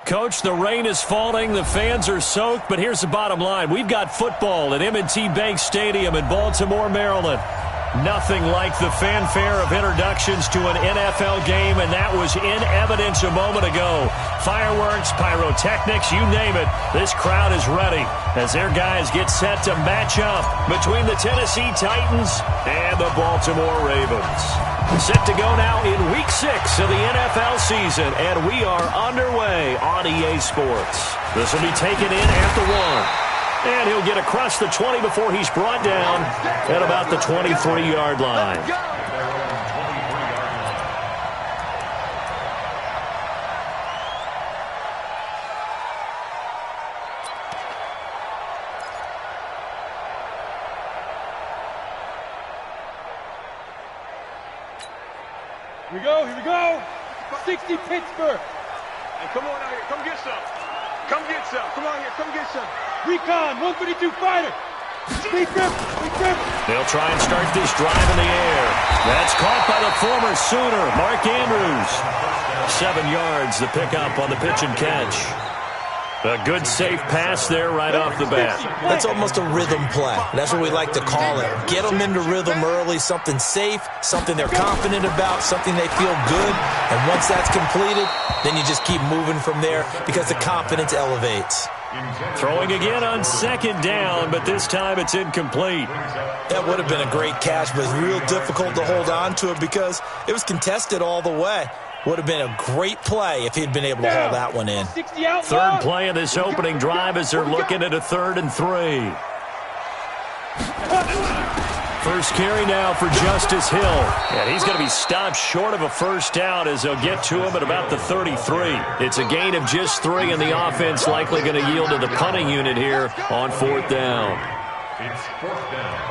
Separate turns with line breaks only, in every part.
Coach, the rain is falling, the fans are soaked, but here's the bottom line. We've got football at M&T Bank Stadium in Baltimore, Maryland. Nothing like the fanfare of introductions to an NFL game, and that was in evidence a moment ago. Fireworks, pyrotechnics, you name it. This crowd is ready as their guys get set to match up between the Tennessee Titans and the Baltimore Ravens. Set to go now in Week 6 of the NFL season, and we are underway on EA Sports. This will be taken in at the 1. And he'll get across the 20 before he's brought down at about the 23-yard line.
Here we go. 60 Pittsburgh.
Hey, come on out here. Come get some. Come get some. Come on here. Come get some.
Recon, 132 fighter. Speed grip.
They'll try and start this drive in the air. That's caught by the former Sooner, Mark Andrews. 7 yards, the pickup on the pitch and catch. A good, safe pass there right off the bat.
That's almost a rhythm play. That's what we like to call it. Get them into rhythm early, something safe, something they're confident about, something they feel good. And once that's completed, then you just keep moving from there because the confidence elevates.
Throwing again on second down, but this time it's incomplete.
That would have been a great catch, but it's real difficult to hold on to it because it was contested all the way. Would have been a great play if he'd been able to hold that one in.
Third play of this opening drive as they're looking at a 3rd and 3. First carry now for Justice Hill. And he's going to be stopped short of a first down as they'll get to him at about the 33. It's a gain of just 3, and the offense likely going to yield to the punting unit here on 4th down.
It's 4th down.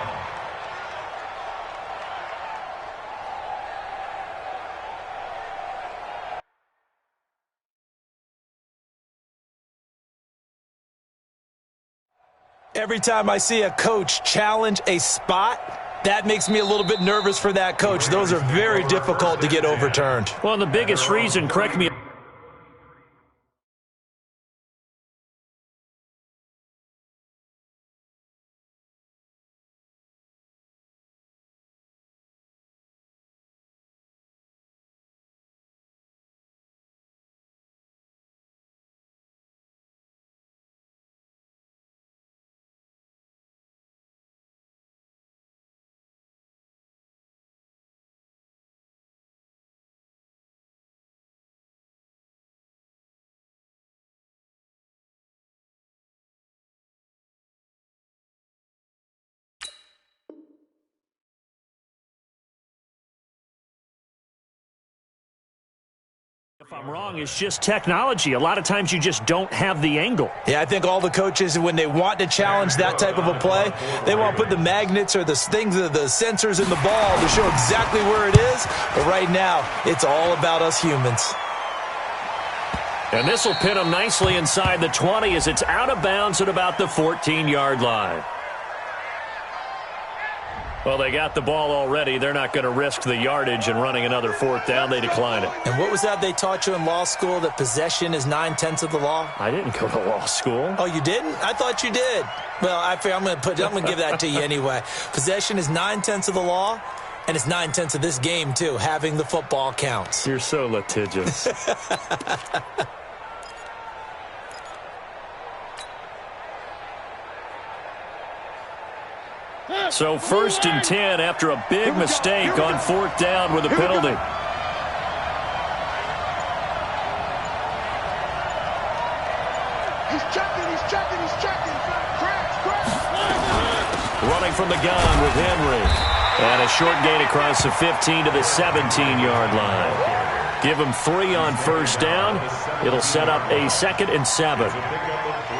Every time I see a coach challenge a spot, that makes me a little bit nervous for that coach. Those are very difficult to get overturned.
Well, the biggest reason, correct me, if I'm wrong, it's just technology. A lot of times you just don't have the angle.
Yeah, I think all the coaches, when they want to challenge that type of a play, they want to put the magnets or the things, the sensors in the ball to show exactly where it is. But right now, it's all about us humans.
And this will pin them nicely inside the 20 as it's out of bounds at about the 14-yard line. Well, they got the ball already. They're not going to risk the yardage and running another 4th down. They decline it.
And what was that they taught you in law school, that possession is 9/10 of the law?
I didn't go to law school.
Oh, you didn't? I thought you did. Well, I'm going to give that to you anyway. Possession is 9/10 of the law, and it's 9/10 of this game, too. Having the football counts.
You're so litigious. So 1st and 10 after a big mistake on 4th down with a penalty.
He's checking.
Running from the gun with Henry. And a short gain across the 15 to the 17-yard line. Give him 3 on 1st down. It'll set up a 2nd and 7.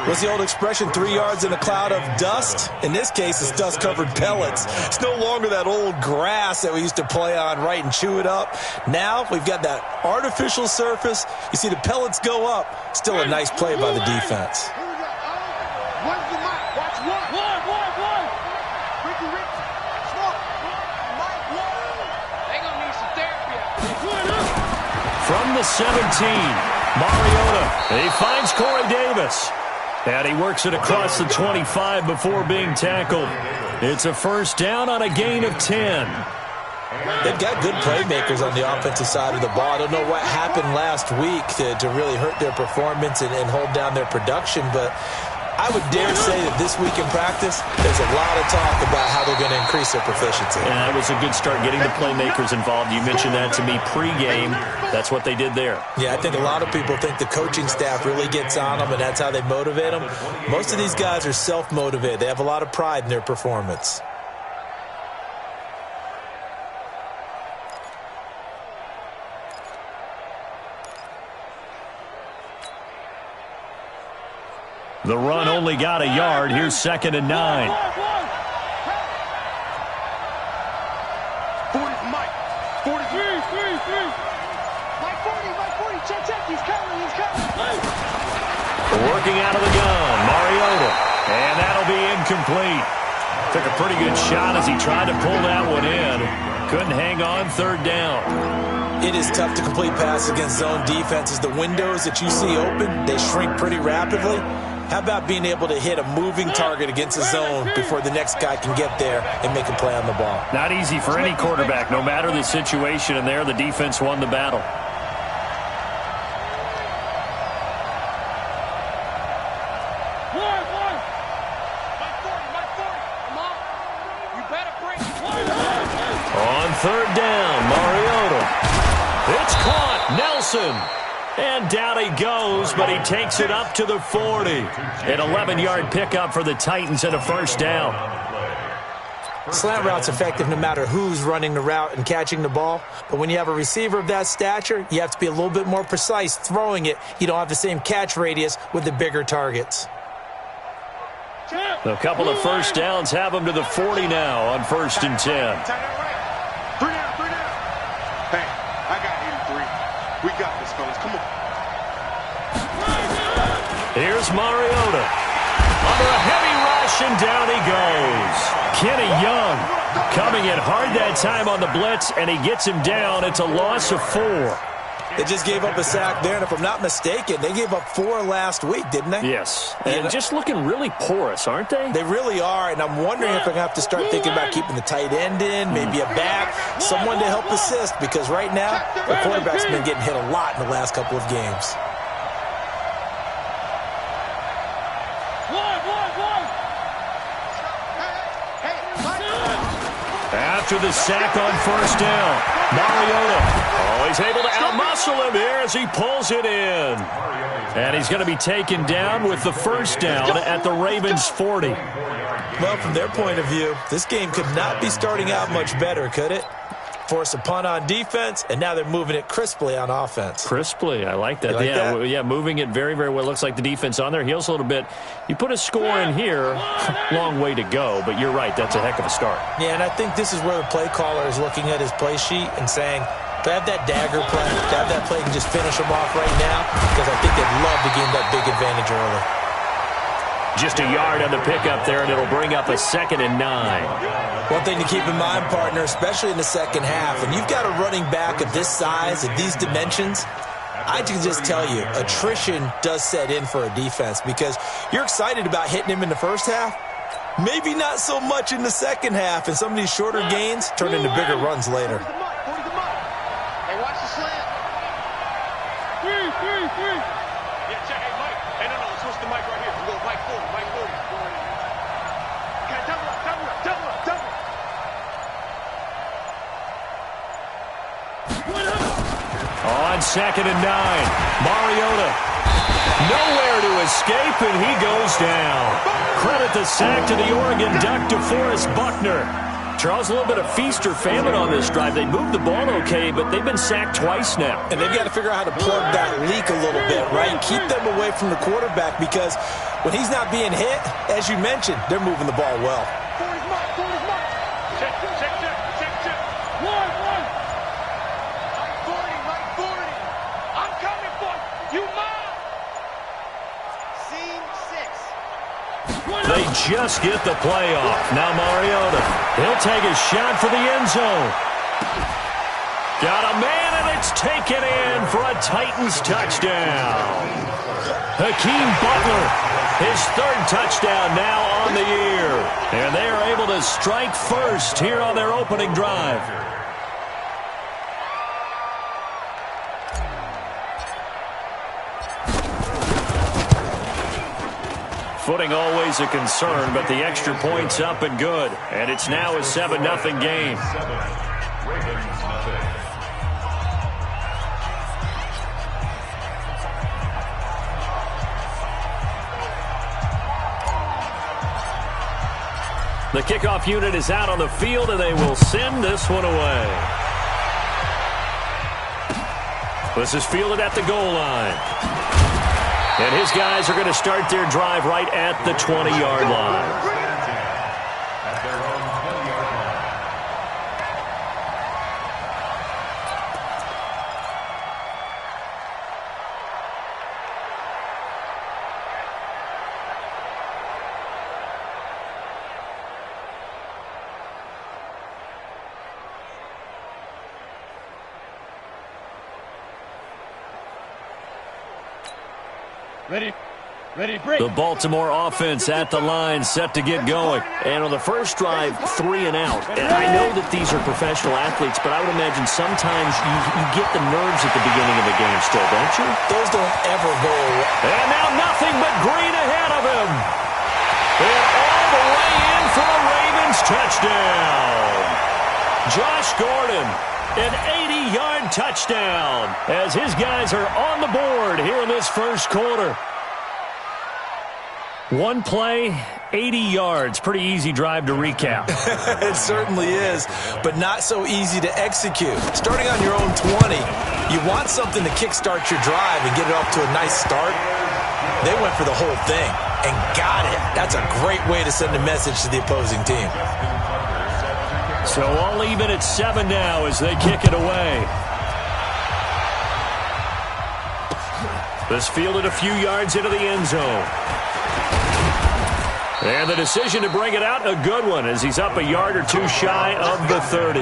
What's the old expression, 3 yards in a cloud of dust? In this case, it's dust-covered pellets. It's no longer that old grass that we used to play on, right, and chew it up. Now we've got that artificial surface. You see the pellets go up. Still a nice play by the defense.
What's the mic? Watch one. Ricky. Smoke. Mike,
they gonna need some therapy.
From the 17. Mariota, he finds Corey Davis. And he works it across the 25 before being tackled. It's a first down on a gain of 10.
They've got good playmakers on the offensive side of the ball. I don't know what happened last week to really hurt their performance and hold down their production, but I would dare say that this week in practice, there's a lot of talk about how they're going to increase their proficiency.
Yeah, that was a good start getting the playmakers involved. You mentioned that to me pregame. That's what they did there.
Yeah, I think a lot of people think the coaching staff really gets on them, and that's how they motivate them. Most of these guys are self-motivated. They have a lot of pride in their performance.
The run only got a yard. Here's 2nd and 9.
40, Mike. 40.
Mike 40. Check. He's coming.
Working out of the gun, Mariota. And that'll be incomplete. Took a pretty good shot as he tried to pull that one in. Couldn't hang on 3rd down.
It is tough to complete passes against zone defenses. The windows that you see open, they shrink pretty rapidly. How about being able to hit a moving target against a zone before the next guy can get there and make a play on the ball?
Not easy for any quarterback, no matter the situation, and there the defense won the battle. On 3rd down, Mariota. It's caught. Nelson. And down he goes, but he takes it up to the 40. An 11-yard pickup for the Titans and a first down.
Slant route's effective no matter who's running the route and catching the ball. But when you have a receiver of that stature, you have to be a little bit more precise throwing it. You don't have the same catch radius with the bigger targets.
A couple of first downs have him to the 40 now on 1st and 10.
3 down. Hey, I got 83. We got this, fellas. Come on.
Here's Mariota. Under a heavy rush, and down he goes. Kenny Young coming in hard that time on the blitz, and he gets him down. It's a loss of 4.
They just gave up a sack there, and if I'm not mistaken, they gave up 4 last week, didn't they?
Yes, and just looking really porous, aren't they?
They really are, and I'm wondering if I'm going to have to start thinking about keeping the tight end in, maybe a back, someone to help assist, because right now, the quarterback's been getting hit a lot in the last couple of games.
After the sack on 1st down, Mariota. Oh, he's able to outmuscle him here as he pulls it in. And he's going to be taken down with the first down at the Ravens' 40.
Well, from their point of view, this game could not be starting out much better, could it? Force a punt on defense, and now they're moving it crisply on offense.
Crisply, I like that.
You like that?
Yeah, moving it very, very well. Looks like the defense on their heels a little bit. You put a score in here, long way to go, but you're right, that's a heck of a start.
Yeah, and I think this is where the play caller is looking at his play sheet and saying, to have that dagger play, to have that play and just finish them off right now, because I think they'd love to gain that big advantage early.
Just a yard on the pickup there, and it'll bring up a 2nd and 9.
One thing to keep in mind, partner, especially in the second half, and you've got a running back of this size, of these dimensions, I can just tell you, attrition does set in for a defense because you're excited about hitting him in the first half. Maybe not so much in the second half, and some of these shorter gains turn into bigger runs later.
Hey, watch the slant. Three.
Yeah, check. Hey, Mike. Hey, no, switch the mic right here. We go Mike 40. Okay, double up.
On 2nd and 9, Mariota. Nowhere to escape, and he goes down. Credit the sack to the Oregon Duck, DeForest Buckner. Charles, a little bit of feast or famine on this drive. They moved the ball okay, but they've been sacked twice now.
And they've got to figure out how to plug that leak a little bit, right? Keep them away from the quarterback because when he's not being hit, as you mentioned, they're moving the ball well.
40's Mike.
Check.
One.
Mike 40. I'm coming for you. You mine.
Scene 6.
They just get the play off. Now Mariota. He'll take a shot for the end zone. Got a man, and It's taken in for a Titans touchdown. Hakeem Butler, his third touchdown now on the year. And they are able to strike first here on their opening drive. Footing always a concern, but the extra point's up and good. And it's now a 7-0 game. The kickoff unit is out on the field, and they will send this one away. This is fielded at the goal line. And his guys are going to start their drive right at the 20-yard line.
Ready, break.
The Baltimore offense at the line, set to get going. And on the first drive, 3 and out. And I know that these are professional athletes, but I would imagine sometimes you get the nerves at the beginning of the game still, don't you?
Those don't ever go away.
And now nothing but green ahead of him. And all the way in for a Ravens touchdown. Josh Gordon, an 80-yard touchdown as his guys are on the board here in this first quarter. One play, 80 yards. Pretty easy drive to recap.
It certainly is, but not so easy to execute. Starting on your own 20, you want something to kickstart your drive and get it off to a nice start. They went for the whole thing and got it. That's a great way to send a message to the opposing team.
So all even at 7 now as they kick it away. This fielded a few yards into the end zone. And the decision to bring it out, a good one, as he's up a yard or two shy of the 30.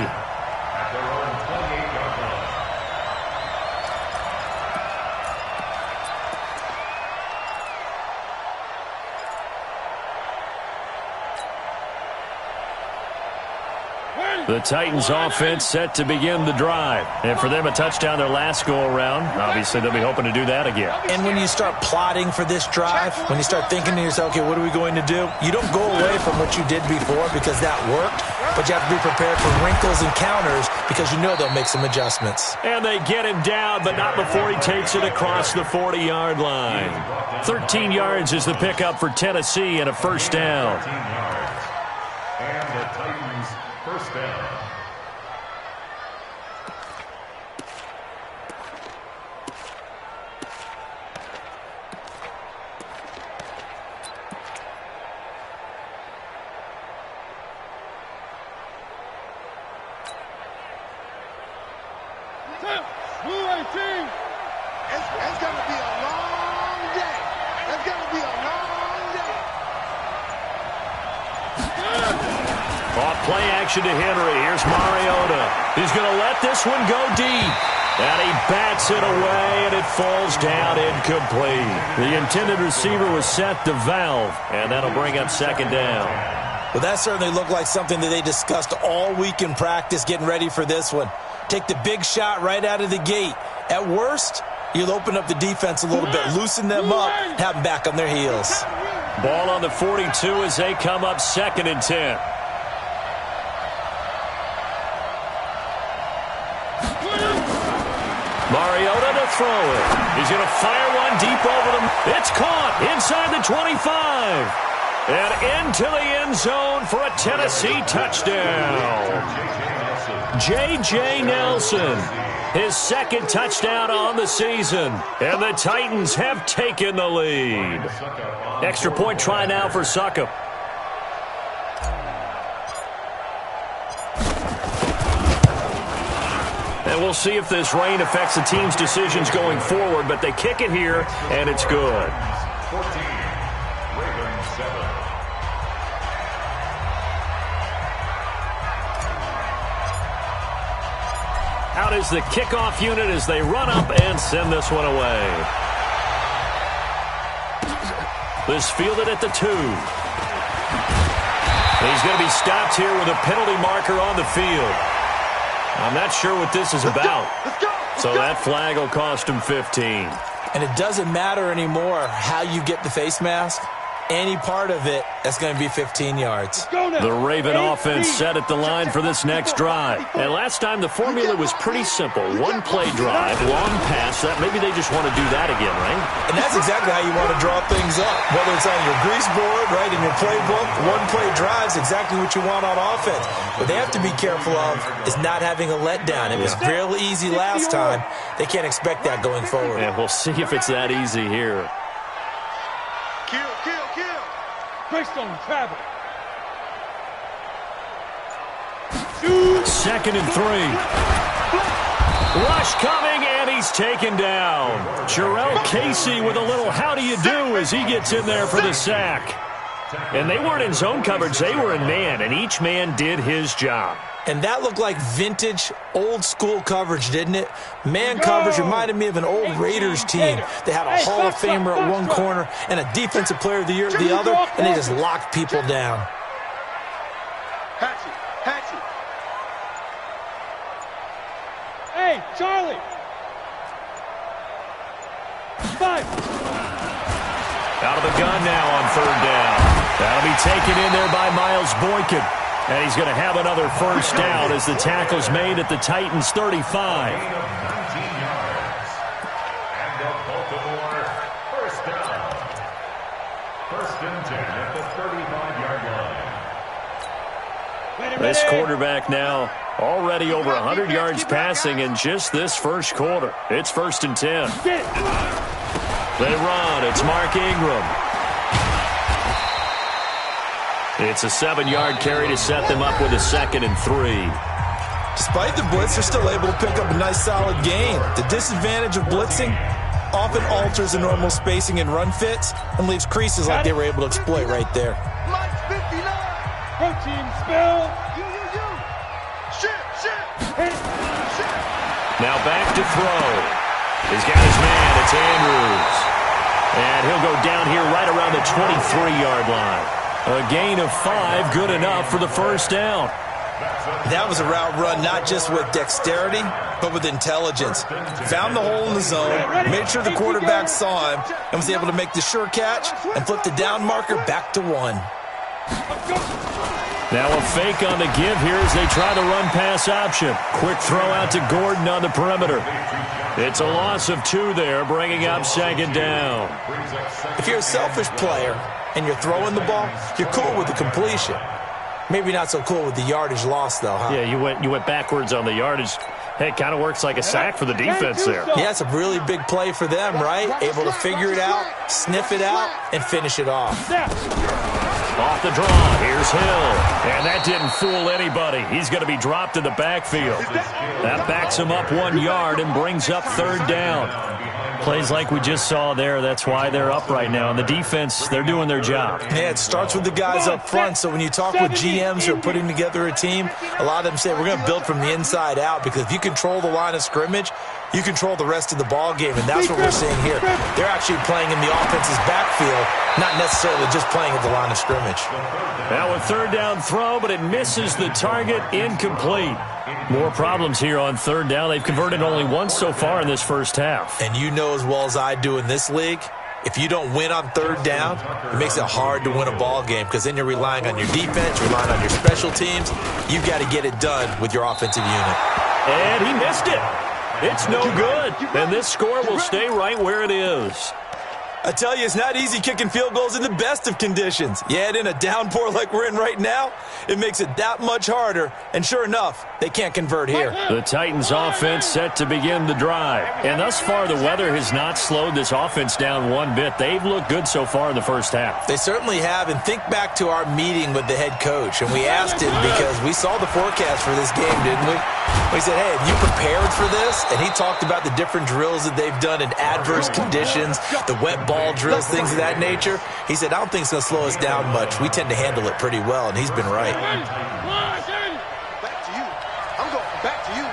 The Titans offense set to begin the drive. And for them, a touchdown their last go-around. Obviously, they'll be hoping to do that again.
And when you start plotting for this drive, when you start thinking to yourself, okay, what are we going to do? You don't go away from what you did before because that worked, but you have to be prepared for wrinkles and counters because you know they'll make some adjustments.
And they get him down, but not before he takes it across the 40-yard line. 13 yards is the pickup for Tennessee and a first down.
And the Titans first down.
It's going to be a long day. It's going to be a long day.
Off play action to Henry. Here's Mariota. He's going to let this one go deep. And he bats it away, and it falls down incomplete. The intended receiver was set to Valve, and that'll bring up second down.
Well, that certainly looked like something that they discussed all week in practice getting ready for this one. Take the big shot right out of the gate. At worst, you'll open up the defense a little bit, loosen them up, have them back on their heels.
Ball on the 42 as they come up 2nd and 10. Mariota to throw it. He's going to fire one deep over them. It's caught inside the 25. And into the end zone for a Tennessee touchdown. J.J. Nelson, his second touchdown on the season. And the Titans have taken the lead. Extra point try now for Succop. And we'll see if this rain affects the team's decisions going forward, but they kick it here, and it's good.
14, Ravens 7.
Out is the kickoff unit as they run up and send this one away. This fielded at the 2. He's going to be stopped here with a penalty marker on the field. I'm not sure what this is about. So that flag will cost him 15.
And it doesn't matter anymore how you get the face mask. Any part of it, that's going to be 15 yards.
The Raven offense set at the line for this next drive. And last time, the formula was pretty simple. One-play drive, long pass. That maybe they just want to do that again, right?
And that's exactly how you want to draw things up. Whether it's on your grease board, right, in your playbook, one-play drive is exactly what you want on offense. What they have to be careful of is not having a letdown. It was real easy last time. They can't expect that going forward.
And we'll see if it's that easy here.
Greystone travel.
2nd and 3. Rush coming, and he's taken down. Jarrell Casey with a little how do you do as he gets in there for the sack. And they weren't in zone coverage, they were in man, and each man did his job.
And that looked like vintage, old-school coverage, didn't it? Man coverage reminded me of an old Raiders team. They had a Hall of Famer at one corner and a Defensive Player of the Year at the other, and they just locked people down.
Hatchet. Hey, Charlie. 5.
Out of the gun now on 3rd down. That'll be taken in there by Miles Boykin. And he's going to have another first down as the tackle's made at the Titans' 35.
And the Baltimore first down. 1st and 10 at the 35-yard line.
This quarterback now already over 100 yards passing in just this first quarter. It's 1st and 10. They run. It's Mark Ingram. It's a 7-yard carry to set them up with a 2nd and 3.
Despite the blitz, they're still able to pick up a nice solid gain. The disadvantage of blitzing often alters the normal spacing and run fits and leaves creases like they were able to exploit right there.
Mike 59.
Protein spill.
Shit.
Now back to throw. He's got his man. It's Andrews. And he'll go down here right around the 23-yard line. A gain of 5, good enough for the first down.
That was a route run not just with dexterity, but with intelligence. Found the hole in the zone, made sure the quarterback saw him, and was able to make the sure catch and flip the down marker back to 1.
Now a fake on the give here as they try the run-pass option. Quick throw out to Gordon on the perimeter. It's a loss of 2 there, bringing up 2nd down.
If you're a selfish player and you're throwing the ball, you're cool with the completion. Maybe not so cool with the yardage loss, though, huh?
Yeah, you went backwards on the yardage. Hey, it kind of works like a sack for the defense there.
Yeah, it's a really big play for them, right? Able to figure it out, sniff it out, and finish it off.
Off the draw, here's Hill. And that didn't fool anybody. He's going to be dropped in the backfield. That backs him up 1 yard and brings up 3rd down. Plays like we just saw there, that's why they're up right now. And the defense, they're doing their job.
Yeah, it starts with the guys up front. So when you talk with GMs who are putting together a team, a lot of them say we're going to build from the inside out, because if you control the line of scrimmage, you control the rest of the ball game, and that's what we're seeing here. They're actually playing in the offense's backfield, not necessarily just playing at the line of scrimmage.
Now a 3rd down throw, but it misses the target, incomplete. More problems here on 3rd down. They've converted only once so far in this first half.
And you know as well as I do in this league, if you don't win on 3rd down, it makes it hard to win a ball game, because then you're relying on your defense, relying on your special teams. You've got to get it done with your offensive unit.
And he missed it. It's no good. And this score will stay right where it is.
I tell you, it's not easy kicking field goals in the best of conditions. Yet in a downpour like we're in right now, it makes it that much harder. And sure enough, they can't convert here.
The Titans offense set to begin the drive. And thus far, the weather has not slowed this offense down one bit. They've looked good so far in the first half.
They certainly have. And think back to our meeting with the head coach. And we asked him, because we saw the forecast for this game, didn't we? We said, hey, have you prepared for this? And he talked about the different drills that they've done in adverse conditions, the wet ball drills, things of that nature. He said, I don't think it's going to slow us down much. We tend to handle it pretty well, and he's been right.
Back to you. I'm going back to you.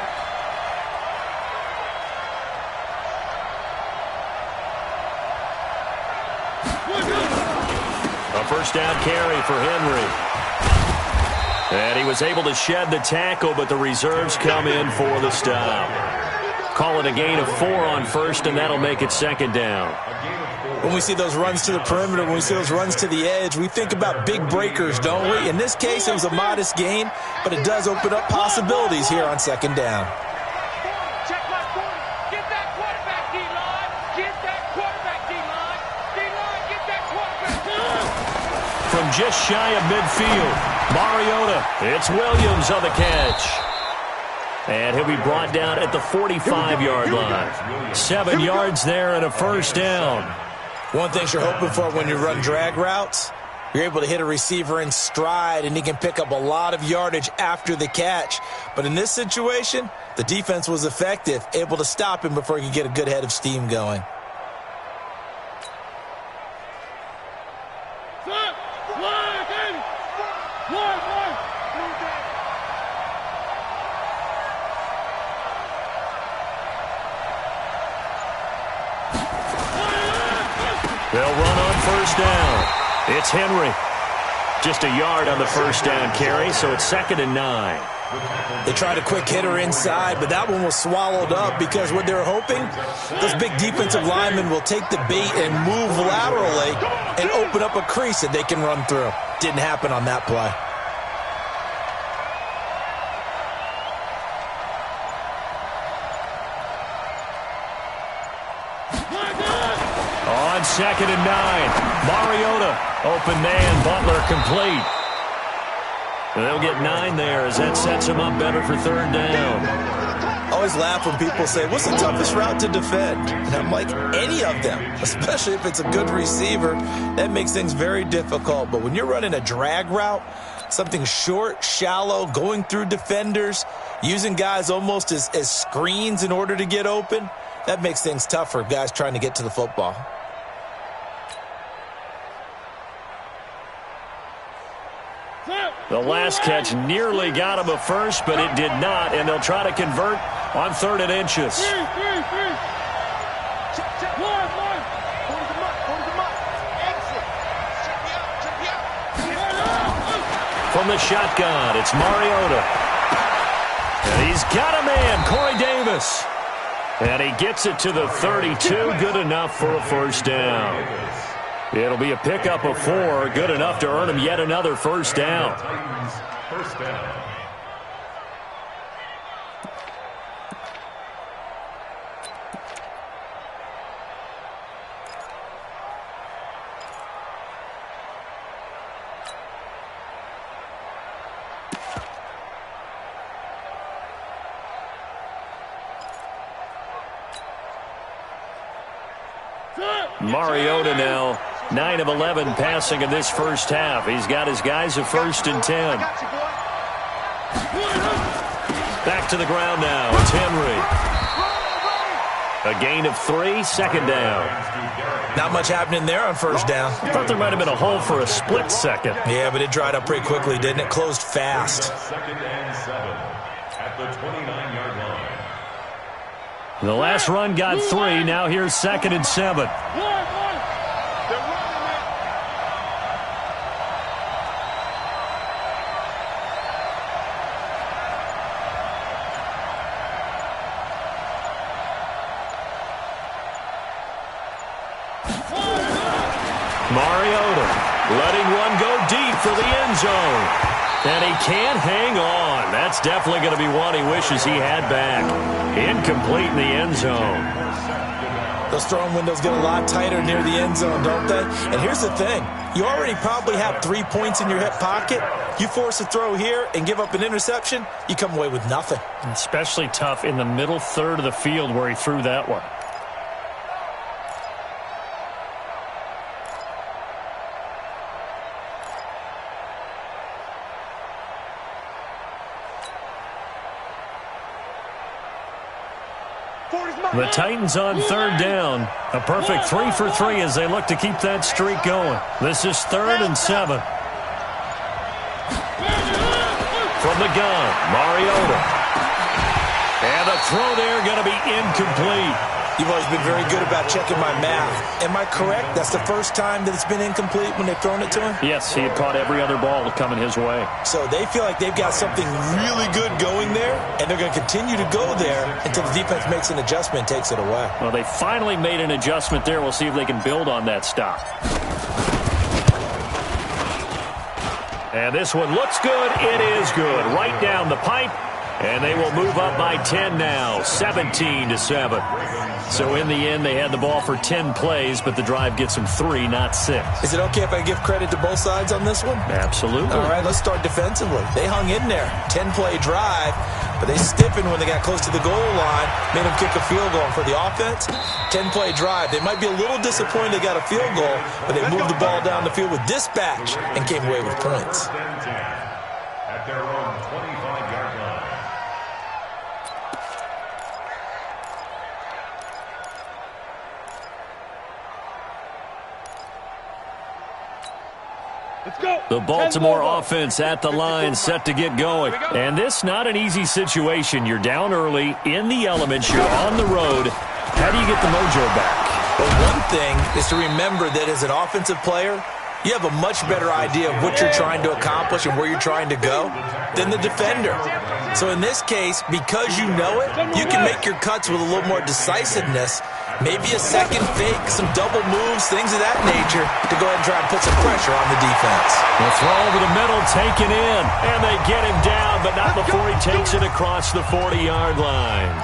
A first down carry for Henry. And he was able to shed the tackle, but the reserves come in for the stop. Call it a gain of 4 on first, and that'll make it second down.
When we see those runs to the perimeter, when we see those runs to the edge, we think about big breakers, don't we? In this case, it was a modest gain, but it does open up possibilities here on second down.
Check my corner. Get that quarterback, D-line. Get that quarterback, D-line. D-line, get that quarterback.
From just shy of midfield, Mariota. It's Williams on the catch. And he'll be brought down at the 45-yard line. 7 yards there and a first down.
One thing you're hoping for when you run drag routes, you're able to hit a receiver in stride, and he can pick up a lot of yardage after the catch. But in this situation, the defense was effective, able to stop him before he could get a good head of steam going.
They'll run on first down. It's Henry. Just a yard on the first down carry, so it's 2nd and 9.
They tried a quick hitter inside, but that one was swallowed up because what they're hoping, those big defensive linemen will take the bait and move laterally and open up a crease that they can run through. Didn't happen on that play.
On 2nd and 9, Mariota, open man, Butler complete. And they'll get 9 there as that sets him up better for 3rd down.
I always laugh when people say, what's the toughest route to defend? And I'm like, any of them, especially if it's a good receiver. That makes things very difficult. But when you're running a drag route, something short, shallow, going through defenders, using guys almost as screens in order to get open, that makes things tough for guys trying to get to the football.
The last catch nearly got him a first, but it did not, and they'll try to convert on 3rd and inches. From the shotgun, it's Mariota. And he's got a man, Corey Davis. And he gets it to the 32, good enough for a first down. It'll be a pickup of 4, good enough to earn him yet another first down.
First down.
Mariota now 9 of 11 passing in this first half. He's got his guys at 1st and 10. Back to the ground now. It's Henry. A gain of 3, 2nd down.
Not much happening there on first down.
I thought there might have been a hole for a split second.
Yeah, but it dried up pretty quickly, didn't it? Closed fast.
2nd and 7 at the 29-yard line.
The last run got 3. Now here's 2nd and 7. Mariota letting one go deep for the end zone. And he can't hang on. That's definitely going to be one he wishes he had back. Incomplete in the end zone.
Those throwing windows get a lot tighter near the end zone, don't they? And here's the thing. You already probably have 3 points in your hip pocket. You force a throw here and give up an interception, you come away with nothing.
Especially tough in the middle third of the field where he threw that one. The Titans on 3rd down. A perfect 3 for 3 as they look to keep that streak going. This is 3rd and 7. From the gun, Mariota. And the throw there going to be incomplete.
You've always been very good about checking my math. Am I correct? That's the first time that it's been incomplete when they've thrown it to him?
Yes, he had caught every other ball coming his way.
So they feel like they've got something really good going there, and they're going to continue to go there until the defense makes an adjustment and takes it away.
Well, they finally made an adjustment there. We'll see if they can build on that stop. And this one looks good. It is good. Right down the pipe. And they will move up by 10 now, 17-7. So in the end, they had the ball for 10 plays, but the drive gets them 3, not 6.
Is it okay if I give credit to both sides on this one?
Absolutely.
All right, let's start defensively. They hung in there. 10-play drive, but they stiffened when they got close to the goal line, made them kick a field goal. And for the offense, 10-play drive. They might be a little disappointed they got a field goal, but they moved the ball down the field with dispatch and came away with points.
At their own 25-yard line.
The Baltimore offense at the line, set to get going. And this not an easy situation. You're down early, in the elements, you're on the road. How do you get the mojo back?
Well, one thing is to remember that as an offensive player, you have a much better idea of what you're trying to accomplish and where you're trying to go than the defender. So in this case, because you know it, you can make your cuts with a little more decisiveness. Maybe a second fake, some double moves, things of that nature to go ahead and try and put some pressure on the defense.
The throw over the middle, taken in, and they get him down, but not before he takes it across the 40-yard line.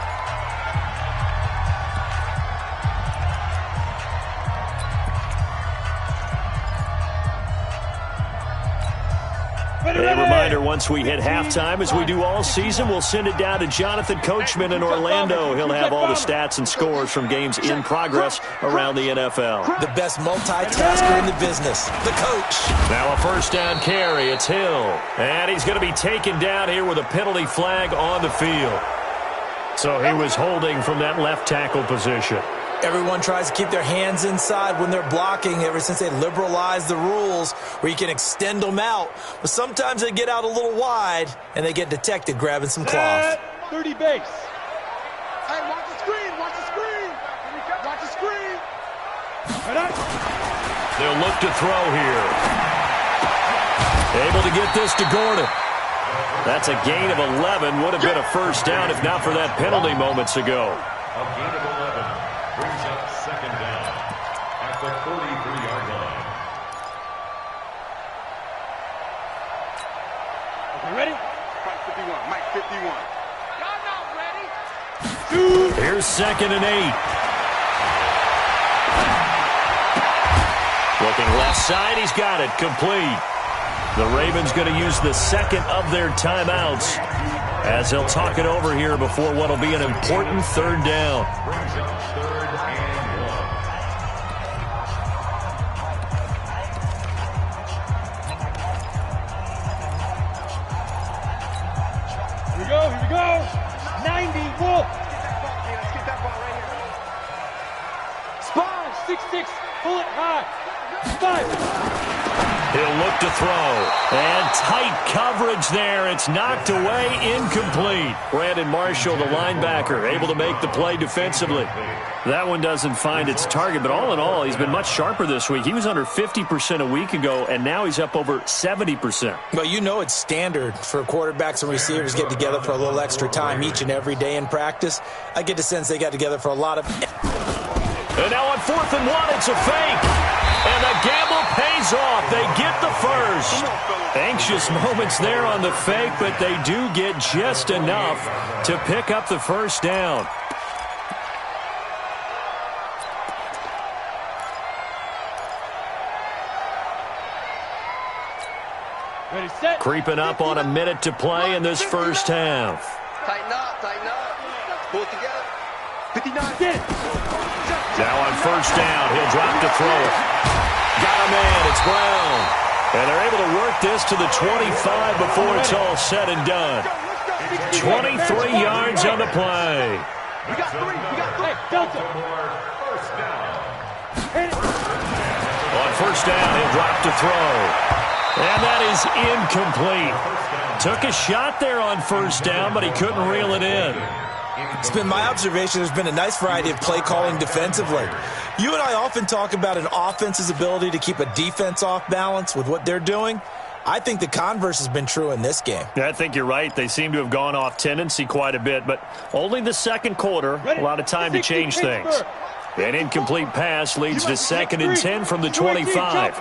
A reminder, once we hit halftime, as we do all season, we'll send it down to Jonathan Coachman in Orlando. He'll have all the stats and scores from games in progress around the NFL.
The best multitasker in the business, the coach.
Now a first down carry. It's Hill. And he's going to be taken down here with a penalty flag on the field. So he was holding from that left tackle position.
Everyone tries to keep their hands inside when they're blocking ever since they liberalized the rules where you can extend them out. But sometimes they get out a little wide and they get detected grabbing some cloth.
30 base. Hey, watch the screen, watch the screen. Watch the screen.
They'll look to throw here. Able to get this to Gordon. That's a gain of 11. Would have been a first down if not for that penalty moments ago.
A gain of 11 brings up second down at the 43-yard line.
Okay, ready? Mike 51, Mike 51.
Y'all not ready?
Here's 2nd and 8. Looking left side, he's got it, complete. The Ravens going to use the second of their timeouts as they'll talk it over here before what will be an important third down.
Brings up 3rd and 1.
Here we go, here we go. 90, Wolf. Let's get that ball right here. Spy, 6-6, pull it high. 5.
He'll look to throw. And tight coverage there. It's knocked away, incomplete. Brandon Marshall, the linebacker, able to make the play defensively. That one doesn't find its target, but all in all, he's been much sharper this week. He was under 50% a week ago, and now he's up over 70%.
Well, you know it's standard for quarterbacks and receivers get together for a little extra time each and every day in practice. I get the sense they got together for a lot of...
And now on 4th and 1, it's a fake. And the gamble pays off. They get the first. Anxious moments there on the fake, but they do get just enough to pick up the first down.
Ready, set.
Creeping up on a minute to play in this first half.
Tighten up, pull it together.
59, get it.
Now on first down, he'll drop to throw it. Got a man, it's Brown. And they're able to work this to the 25 before it's all said and done. 23 yards on the play.
We got 3, hey, Delta.
First down.
On first down, he'll drop to throw. And that is incomplete. Took a shot there on first down, but he couldn't reel it in.
It's been my observation there's been a nice variety of play calling defensively. You and I often talk about an offense's ability to keep a defense off balance with what they're doing. I think the converse has been true in this game.
Yeah, I think you're right. They seem to have gone off tendency quite a bit, but only the second quarter, a lot of time to change things. An incomplete pass leads to 2nd and 10 from the 25.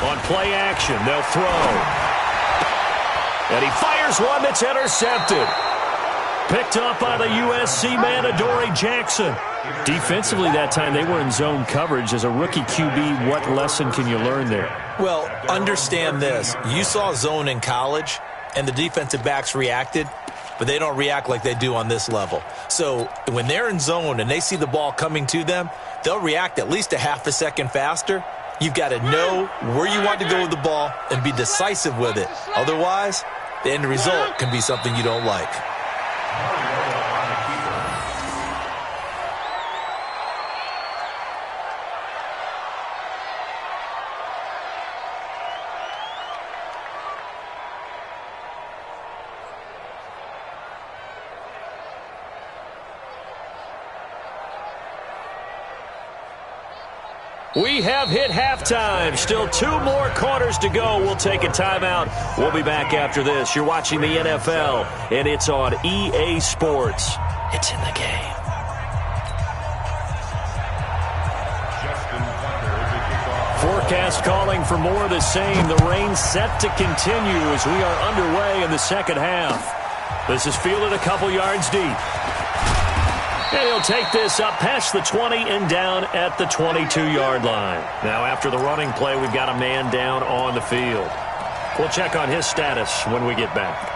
On play action, they'll throw. And he fires one that's intercepted. Picked up by the USC man, Adoree Jackson. Defensively that time, they were in zone coverage. As a rookie QB, what lesson can you learn there?
Well, understand this. You saw zone in college, and the defensive backs reacted, but they don't react like they do on this level. So when they're in zone and they see the ball coming to them, they'll react at least a half a second faster. You've got to know where you want to go with the ball and be decisive with it. Otherwise, the end result can be something you don't like.
We have hit halftime. Still 2 more quarters to go. We'll take a timeout. We'll be back after this. You're watching the NFL, and it's on EA Sports. It's in the game. Forecast calling for more of the same. The rain set to continue as we are underway in the second half. This is fielded a couple yards deep. And he'll take this up past the 20 and down at the 22-yard line. Now, after the running play, we've got a man down on the field. We'll check on his status when we get back.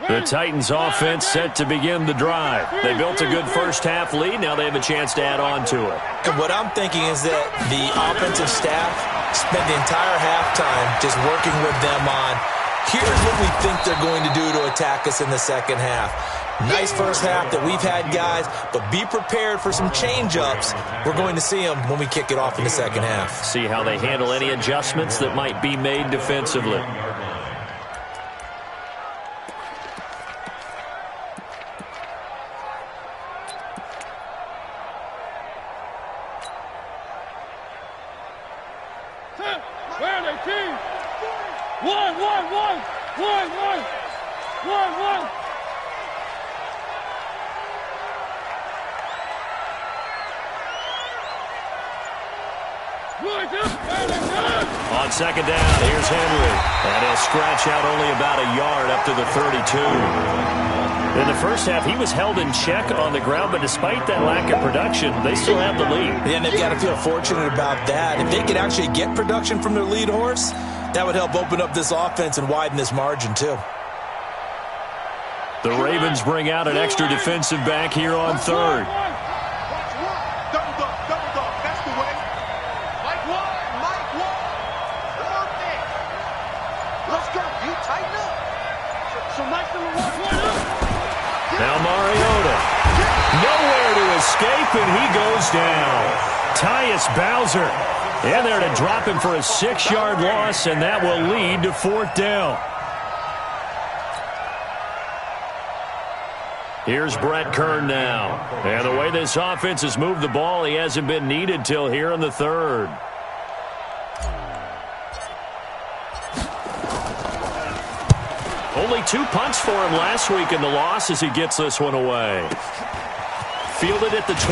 The Titans offense set to begin the drive. They built a good first-half lead. Now they have a chance to add on to it.
And what I'm thinking is that the offensive staff spent the entire halftime just working with them on, here's what we think they're going to do to attack us in the second half. Nice first half that we've had, guys, but be prepared for some change-ups. We're going to see them when we kick it off in the second half.
See how they handle any adjustments that might be made defensively. On second down, here's Henry. And he'll scratch out only about a yard up to the 32. In the first half, he was held in check on the ground, but despite that lack of production, they still have the lead.
Yeah, and they've got to feel fortunate about that. If they could actually get production from their lead horse, that would help open up this offense and widen this margin, too.
The Ravens bring out an extra defensive back here on third. Now Mariota, nowhere to escape, and he goes down. Tyus Bowser in there to drop him for a 6-yard loss, and that will lead to 4th down. Here's Brett Kern now. And the way this offense has moved the ball, he hasn't been needed till here in the third. Only 2 punts for him last week in the loss as he gets this one away. Fielded at the 20.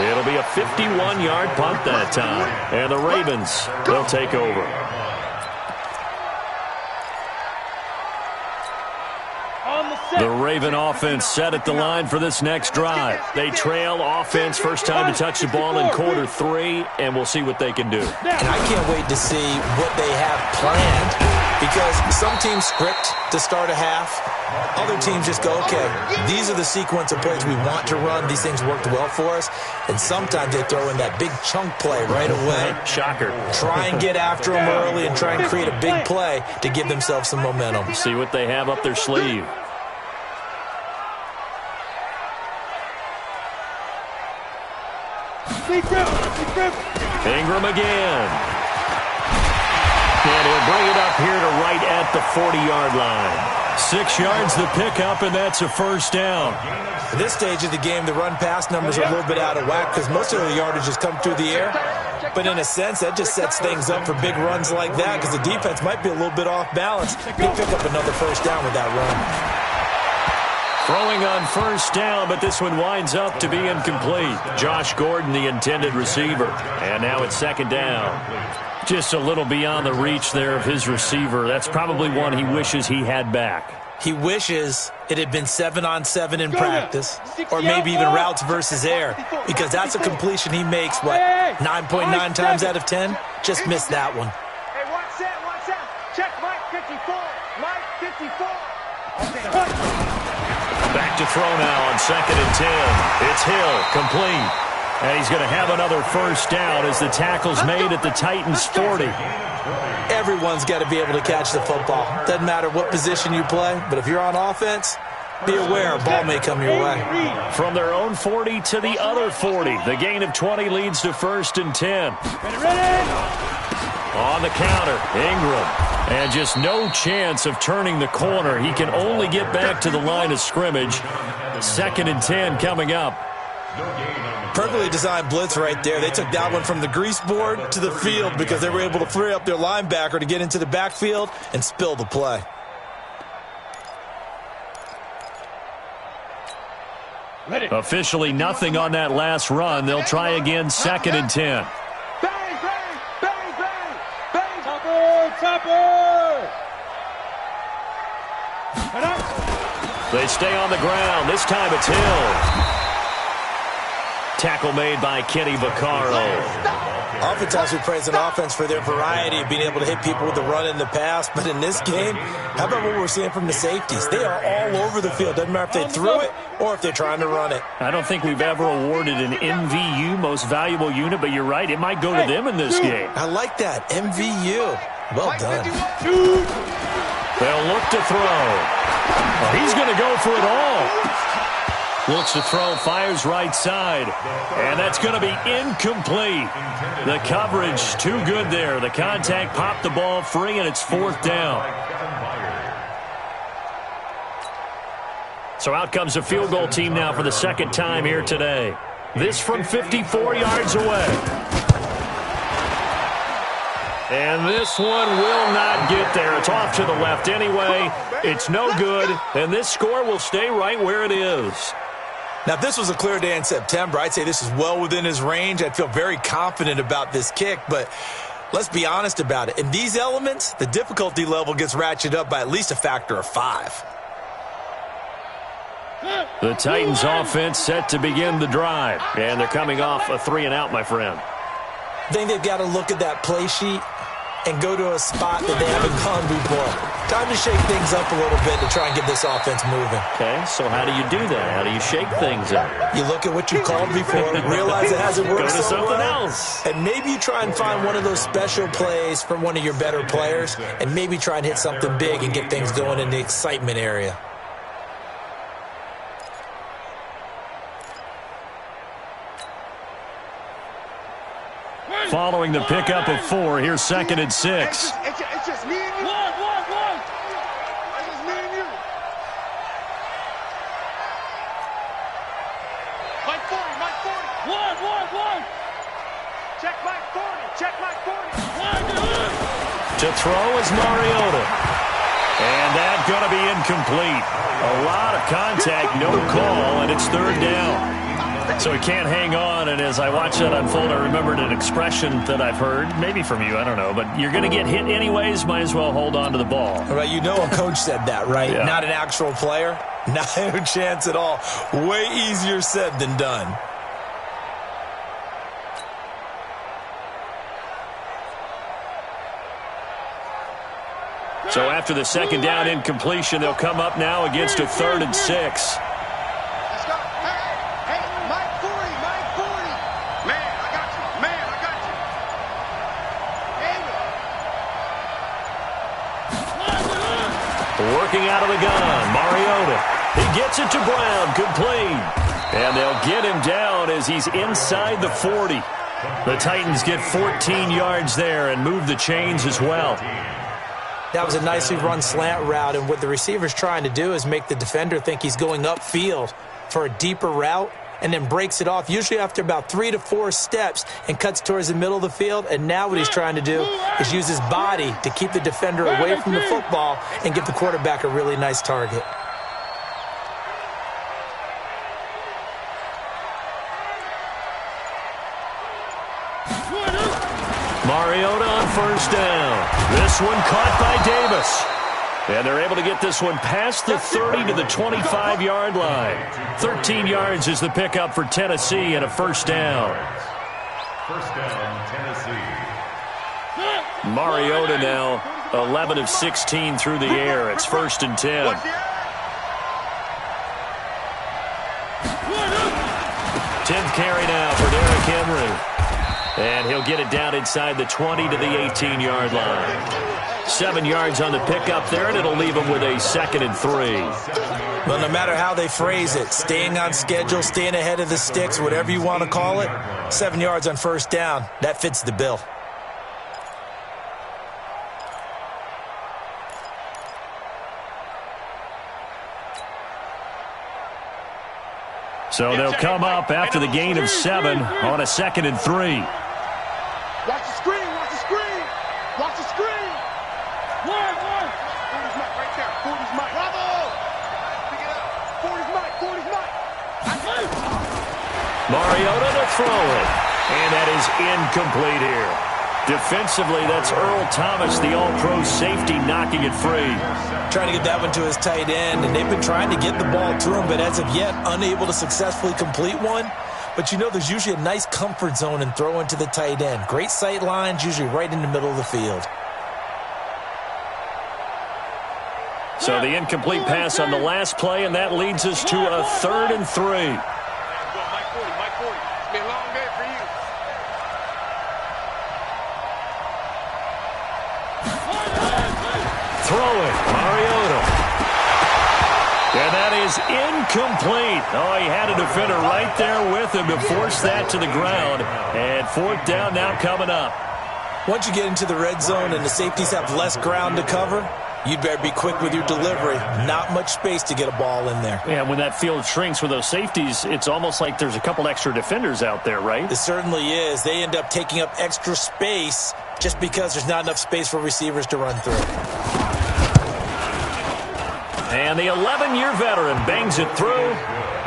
It'll be a 51-yard punt that time. And the Ravens, they'll take over. The Raven offense set at the line for this next drive. They trail offense, first time to touch the ball in quarter 3, and we'll see what they can do.
And I can't wait to see what they have planned, Because some teams script to start a half. Other teams just go, okay, these are the sequence of plays we want to run. These things worked well for us. And sometimes they throw in that big chunk play right away.
Shocker.
Try and get after them early and try and create a big play to give themselves some momentum.
See what they have up their sleeve. Ingram again. And he'll bring it up here to right at the 40-yard line. 6 yards the pickup, and that's a first down.
At this stage of the game, the run-pass numbers are a little bit out of whack because most of the yardage has come through the air. But in a sense, that just sets things up for big runs like that because the defense might be a little bit off balance. He'll pick up another first down with that run.
Throwing on first down, but this one winds up to be incomplete. Josh Gordon, the intended receiver. And now it's second down. Just a little beyond the reach there of his receiver. That's probably one he wishes he had back.
He wishes it had been 7-on-7 in practice, or maybe even routes versus air, because that's a completion he makes, 9.9 times out of 10? Just missed that one.
Hey, watch that. Check Mike 54. Mike 54.
Back to throw now on 2nd and 10. It's Hill, complete. And he's going to have another first down as the tackle's made at the Titans' 40.
Everyone's got to be able to catch the football. Doesn't matter what position you play, but if you're on offense, be aware a ball may come your way.
From their own 40 to the other 40. The gain of 20 leads to 1st and 10. On the counter, Ingram. And just no chance of turning the corner. He can only get back to the line of scrimmage. 2nd and 10 coming up.
Perfectly designed blitz right there. They took that one from the grease board to the field because they were able to free up their linebacker to get into the backfield and spill the play.
Officially nothing on that last run. They'll try again 2nd and 10.
Bang, bang, bang, bang, bang. Topper.
They stay on the ground. This time it's Hill. Tackle made by Kenny Vaccaro.
Oftentimes we praise an offense for their variety of being able to hit people with the run in the pass, but in this game, how about what we're seeing from the safeties? They are all over the field. Doesn't matter if they threw it or if they're trying to run it.
I don't think we've ever awarded an MVU, most valuable unit, but you're right, it might go to them in this game.
I like that, MVU. Well done.
They'll look to throw. He's going to go for it all. Looks to throw, fires right side. And that's going to be incomplete. The coverage too good there. The contact popped the ball free, and it's 4th down. So out comes a field goal team now for the 2nd time here today. This from 54 yards away. And this one will not get there. It's off to the left anyway. It's no good, and this score will stay right where it is.
Now, if this was a clear day in September, I'd say this is well within his range. I'd feel very confident about this kick, but let's be honest about it. In these elements, the difficulty level gets ratcheted up by at least a factor of 5.
The Titans offense set to begin the drive, and they're coming off a 3-and-out, my friend.
I think they've got to look at that play sheet and go to a spot that they haven't gone before. Time to shake things up a little bit to try and get this offense moving.
Okay, so how do you do that? How do you shake things up?
You look at what you called before, realize it hasn't worked
Go to
so
something
well,
else.
and maybe you try and find one of those special plays from one of your better players, and maybe try and hit something big and get things going in the excitement area.
Following the pickup of 4, here's 2nd and 6.
It's just me and you. One. It's just me and you.
Mike 40. One. Check Mike 40.
To throw is Mariota. And that's going to be incomplete. A lot of contact, no call, and it's 3rd down. So he can't hang on, and as I watch that unfold, I remembered an expression that I've heard, maybe from you, I don't know, but you're going to get hit anyways, might as well hold on to the ball.
Right, you know a coach said that, right?
Yeah.
Not an actual player. Not a chance at all. Way easier said than done.
So after the second down incompletion, they'll come up now against a 3rd and 6.
Let's go. Hey, Mike 40, Mike 40. Man, I got you. Man, I got you.
Working out of the gun, Mariota. He gets it to Brown, complete. And they'll get him down as he's inside the 40. The Titans get 14 yards there and move the chains as well.
That was a nicely run slant route, and what the receiver's trying to do is make the defender think he's going upfield for a deeper route and then breaks it off, usually after about 3 to 4 steps, and cuts towards the middle of the field. And now what he's trying to do is use his body to keep the defender away from the football and give the quarterback a really nice target.
Mariota on first down. This one caught by Davis. And they're able to get this one past the 30 to the 25-yard line. 13 yards is the pickup for Tennessee and a first down.
First down, Tennessee.
Mariota now 11 of 16 through the air. It's 1st and 10. 10th carry now for Derrick Henry. And he'll get it down inside the 20 to the 18-yard line. 7 yards on the pickup there, and it'll leave him with a 2nd and 3.
Well, no matter how they phrase it, staying on schedule, staying ahead of the sticks, whatever you want to call it, 7 yards on first down, that fits the bill.
So they'll come up after the gain of 7 on a 2nd and 3.
Watch the screen, watch the screen. Watch the screen. One. 40's Mike right there. 40's Mike. Bravo. Pick it up. 40's Mike. 40's Mike.
Mariota to throw it. And that is incomplete here. Defensively, that's Earl Thomas, the all-pro safety, knocking it free.
Trying to get that one to his tight end, and they've been trying to get the ball to him, but as of yet, unable to successfully complete one. But you know there's usually a nice comfort zone in throwing to the tight end. Great sight lines, usually right in the middle of the field.
So the incomplete pass on the last play, and that leads us to a 3rd and 3.
Mike 40, Mike 40. It's been a long day for you.
Throw it, Mariota. And that is incomplete. Oh, he had a defender right there with him to force that to the ground. And 4th down now coming up.
Once you get into the red zone and the safeties have less ground to cover, you'd better be quick with your delivery. Not much space to get a ball in there.
Yeah, when that field shrinks with those safeties, it's almost like there's a couple extra defenders out there, right?
It certainly is. They end up taking up extra space just because there's not enough space for receivers to run through.
And the 11-year veteran bangs it through,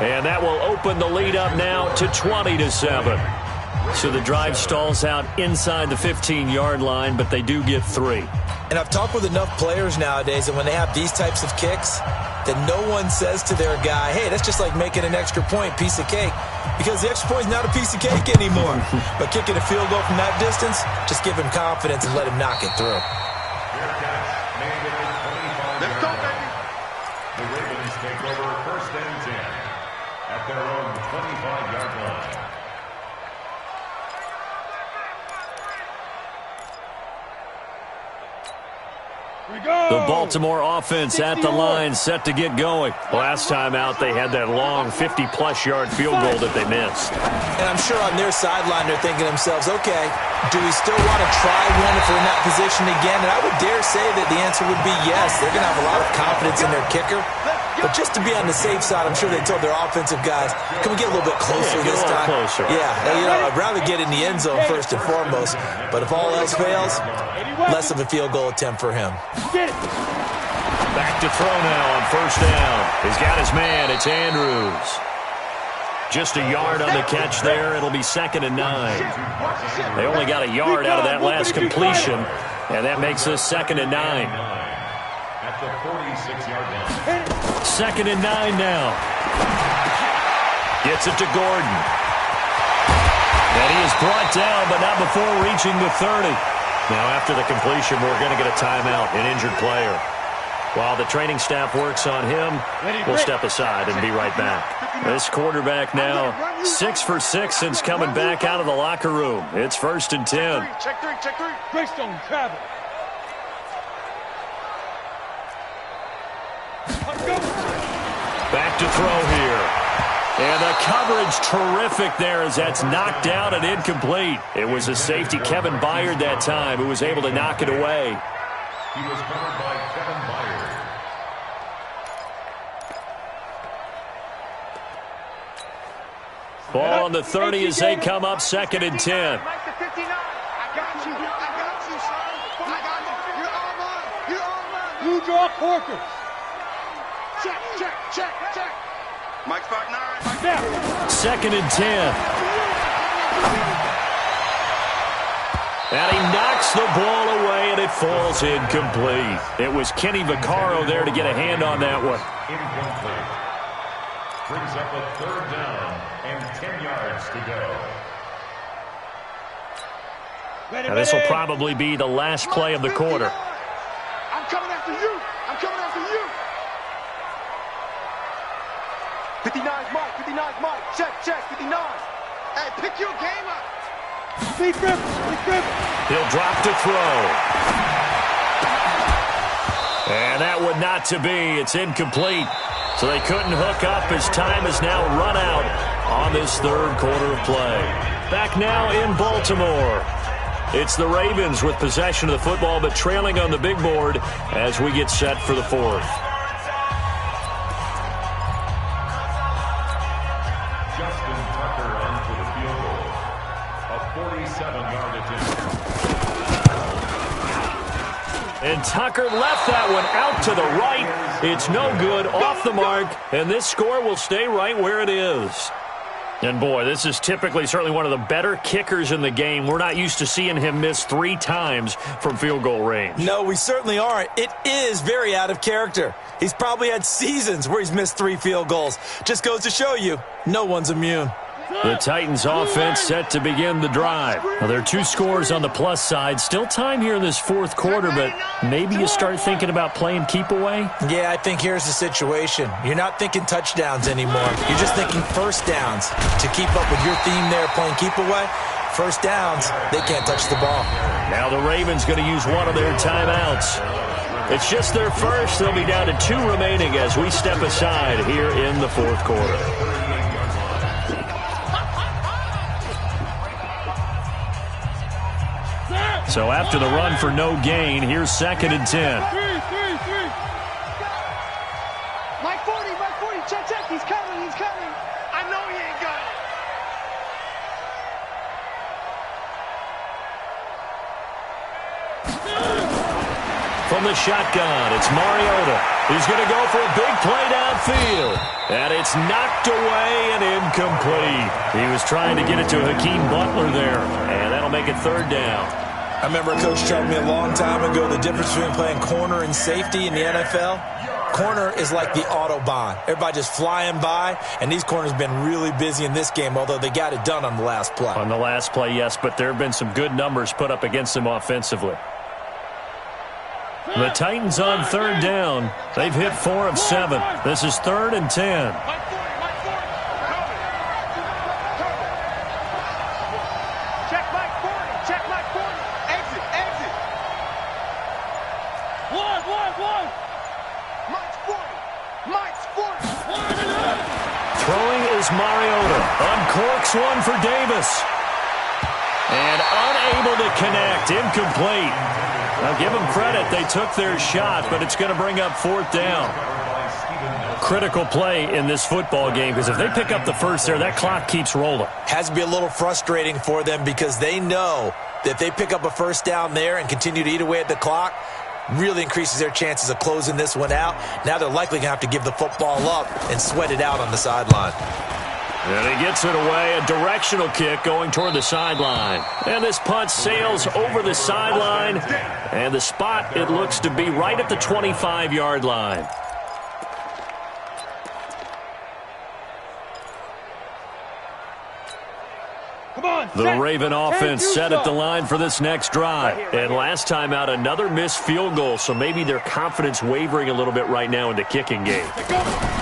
and that will open the lead up now to 20-7. So the drive stalls out inside the 15-yard line, but they do get 3.
And I've talked with enough players nowadays, and when they have these types of kicks, that no one says to their guy, hey, that's just like making an extra point, piece of cake. Because the extra point is not a piece of cake anymore. But kicking a field goal from that distance, just give him confidence and let him knock it through.
Let's go, baby.
The Ravens take over 1st and 10 at their own 25-yard line.
The Baltimore offense at the line, set to get going. Last time out, they had that long 50-plus yard field goal that they missed.
And I'm sure on their sideline they're thinking to themselves, okay, do we still want to try one if we're in that position again? And I would dare say that the answer would be yes. They're going to have a lot of confidence in their kicker. But just to be on the safe side, I'm sure they told their offensive guys, can we get a little bit closer this time?
Closer.
Yeah, I'd rather get in the end zone first and foremost. But if all else fails, less of a field goal attempt for him.
Back to throw now on 1st down. He's got his man. It's Andrews. Just a yard on the catch there. It'll be 2nd and 9. They only got a yard out of that last completion, and that makes us 2nd and 9.
At the 46-yard line.
2nd and 9 now. Gets it to Gordon. And he is brought down, but not before reaching the 30. Now, after the completion, we're going to get a timeout, an injured player. While the training staff works on him, we'll step aside and be right back. This quarterback now 6 for 6 since coming back out of the locker room. It's 1st and 10.
Check three, check three.
Greystone, travel.
Back to throw here. And the coverage terrific there as that's knocked down and incomplete. It was a safety, Kevin Byard, that time, who was able to knock it away.
He was covered by Kevin Byard.
Ball on the 30 as they come up 2nd and 10.
Mike to 59. I got you. I got you, son. I got you. You're all mine. You're all mine. You draw Corker.
Check, check, check, check. Mike's back 9.
Step.
2nd and 10. And he knocks the ball away, and it falls incomplete. It was Kenny Vaccaro there to get a hand on that one.
Incomplete. Brings up a 3rd down and 10 yards to go.
Ready,
Now, this will
ready.
probably be the last play of the quarter.
I'm coming after you. I'm coming after you. 59's Mike. 59's Mike. Check, check. 59. Hey, pick your game up.
Speed grip. Speed grip.
He'll drop to throw. And that one not to be. It's incomplete. So they couldn't hook up as time has now run out on this 3rd quarter of play. Back now in Baltimore. It's the Ravens with possession of the football, but trailing on the big board as we get set for the 4th.
Justin Tucker on for the field goal. A 47-yard attempt.
And Tucker left that one out to the right. It's no good, off the mark, and this score will stay right where it is. And boy, this is typically certainly one of the better kickers in the game. We're not used to seeing him miss 3 times from field goal range.
No, we certainly aren't. It is very out of character. He's probably had seasons where he's missed 3 field goals. Just goes to show you, no one's immune.
The Titans offense set to begin the drive. Well, there are 2 scores on the plus side. Still time here in this 4th quarter, but maybe you start thinking about playing keep away?
Yeah, I think here's the situation. You're not thinking touchdowns anymore. You're just thinking first downs. To keep up with your theme there, playing keep away, first downs, they can't touch the ball.
Now the Ravens going to use one of their timeouts. It's just their first. They'll be down to 2 remaining as we step aside here in the 4th quarter. So after the run for no gain, here's 2nd and 10.
Mike 40, Mike 40. Check, check. He's coming, he's coming. I know he ain't got it.
From the shotgun, it's Mariota. He's going to go for a big play downfield. And it's knocked away and incomplete. He was trying to get it to Hakeem Butler there. And that'll make it 3rd down.
I remember a coach telling me a long time ago the difference between playing corner and safety in the NFL. Corner is like the Autobahn. Everybody just flying by, and these corners have been really busy in this game, although they got it done on the last play.
On the last play, yes, but there have been some good numbers put up against them offensively. The Titans on 3rd down. They've hit 4 of 7. This is 3rd and 10. Throwing is Mariota. Uncorks one for Davis. And unable to connect. Incomplete. Now give them credit. They took their shot, but it's going to bring up 4th down. Critical play in this football game because if they pick up the first there, that clock keeps rolling.
Has to be a little frustrating for them because they know that if they pick up a first down there and continue to eat away at the clock, really increases their chances of closing this one out. Now they're likely going to have to give the football up and sweat it out on the sideline.
And he gets it away, a directional kick going toward the sideline. And this punt sails over the sideline, and the spot, it looks to be right at the 25-yard line. The Raven offense set at the line for this next drive. And last time out, another missed field goal, so maybe their confidence wavering a little bit right now in the kicking game.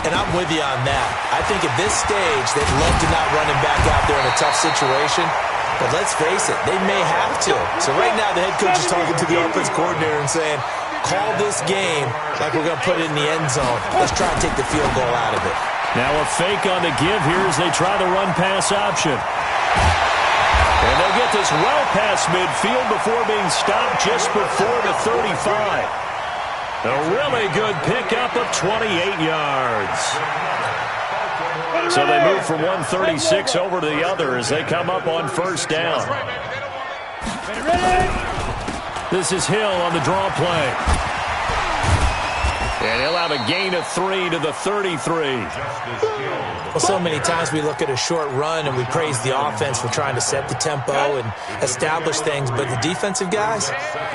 And I'm with you on that. I think at this stage, they'd love to not run him back out there in a tough situation. But let's face it, they may have to. So right now, the head coach is talking to the offense coordinator and saying, call this game like we're going to put it in the end zone. Let's try and take the field goal out of it.
Now a fake on the give here as they try the run-pass option. And they'll get this well past midfield before being stopped just before the 35. A really good pickup of 28 yards. So they move from 136 over to the other as they come up on first down. This is Hill on the draw play. And he'll have a gain of 3 to the 33.
Well, so many times we look at a short run and we praise the offense for trying to set the tempo and establish things. But the defensive guys,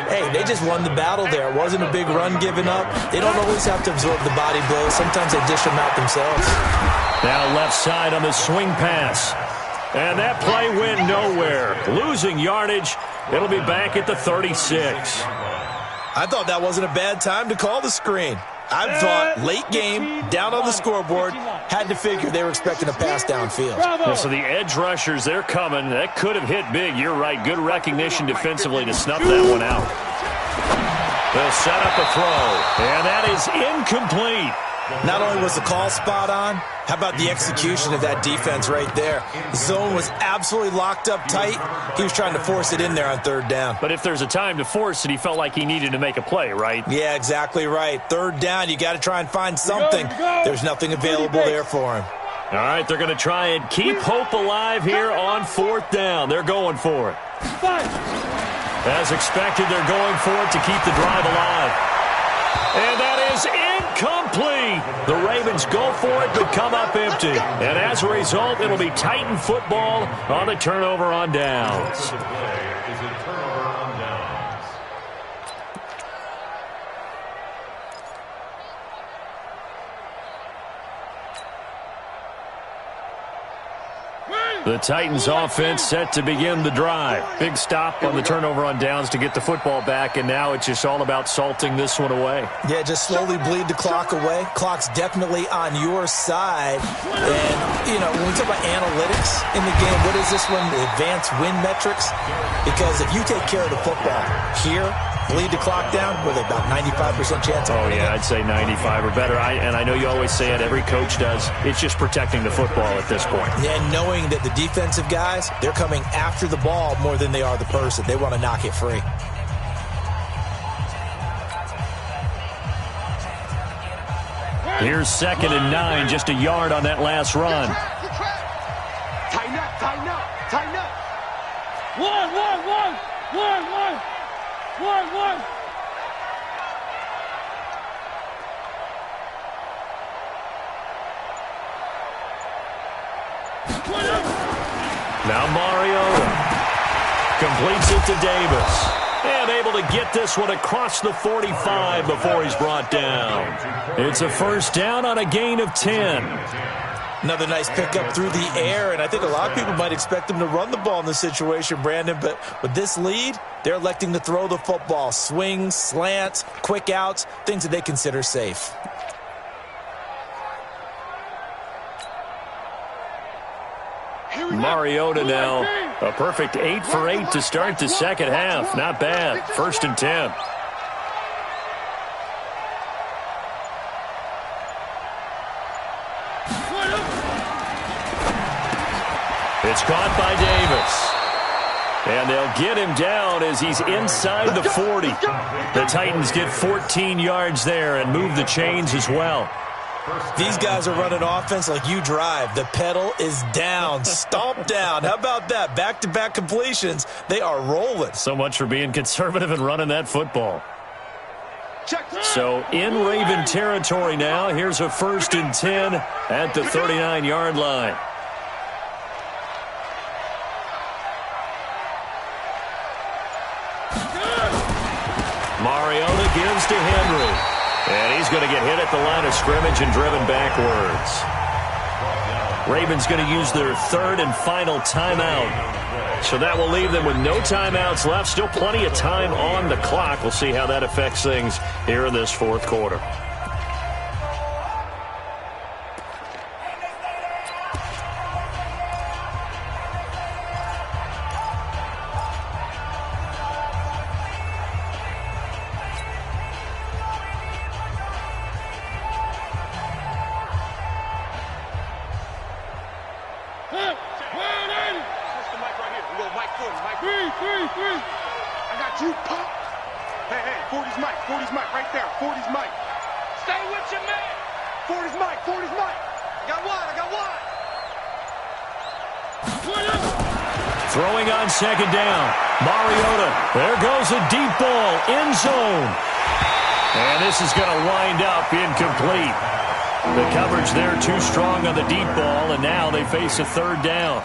hey, they just won the battle there. It wasn't a big run given up. They don't always have to absorb the body blows. Sometimes they dish them out themselves.
Now left side on the swing pass. And that play went nowhere. Losing yardage. It'll be back at the 36.
I thought that wasn't a bad time to call the screen. I thought late game, down on the scoreboard, had to figure they were expecting a pass downfield.
Well, so the edge rushers, they're coming. That could have hit big. You're right. Good recognition defensively to snuff that one out. They'll set up a throw, and that is incomplete.
Not only was the call spot on, how about the execution of that defense right there? The zone was absolutely locked up tight. He was trying to force it in there on third down.
But if there's a time to force it, he felt like he needed to make a play, right?
Yeah, exactly right. Third down, you got to try and find something. There's nothing available there for him.
All right, they're going to try and keep hope alive here on fourth down. They're going for it. As expected, they're going for it to keep the drive alive. And that is incomplete. The Ravens go for it but come up empty. And as a result, it'll be Titan football on the turnover on downs. The Titans offense set to begin the drive. Big stop on the turnover on downs to get the football back, and now it's just all about salting this one away.
Yeah, just slowly bleed the clock away. Clock's definitely on your side. And, you know, when we talk about analytics in the game, what is this one? The advanced win metrics? Because if you take care of the football here, bleed the clock down, with about 95% chance of winning.
I'd say 95 or better. And I know you always say it, every coach does. It's just protecting the football at this point.
Yeah, and knowing that the defensive guys, they're coming after the ball more than they are the person. They want to knock it free.
Here's 2nd and 9, just a yard on that last run.
Tighten up, tighten up, tighten up.
One.
Now Mariota completes it to Davis. And able to get this one across the 45 before he's brought down. It's a first down on a gain of 10.
Another nice pickup through the air, and I think a lot of people might expect them to run the ball in this situation, Brandon, but with this lead, they're electing to throw the football. Swings, slants, quick outs, things that they consider safe.
Mariota now, a perfect 8 for 8 to start the second half. Not bad. 1st and 10. It's caught by Davis. And they'll get him down as he's inside the 40. The Titans get 14 yards there and move the chains as well.
These guys are running offense like you drive. The pedal is down, stomp down. How about that? Back-to-back completions. They are rolling.
So much for being conservative and running that football. So in Raven territory now. Here's a 1st and 10 at the 39-yard line. Mariota gives to Henry. And he's going to get hit at the line of scrimmage and driven backwards. Ravens going to use their third and final timeout. So that will leave them with no timeouts left. Still plenty of time on the clock. We'll see how that affects things here in this fourth quarter.
I got you, Pop. Hey, 40's Mike. 40's Mike right there. 40's Mike.
Stay with your man.
40's Mike. 40's Mike.
I got one.
Throwing on second down. Mariota. There goes a deep ball. End zone. And this is going to wind up incomplete. The coverage there too strong on the deep ball, and now they face a third down.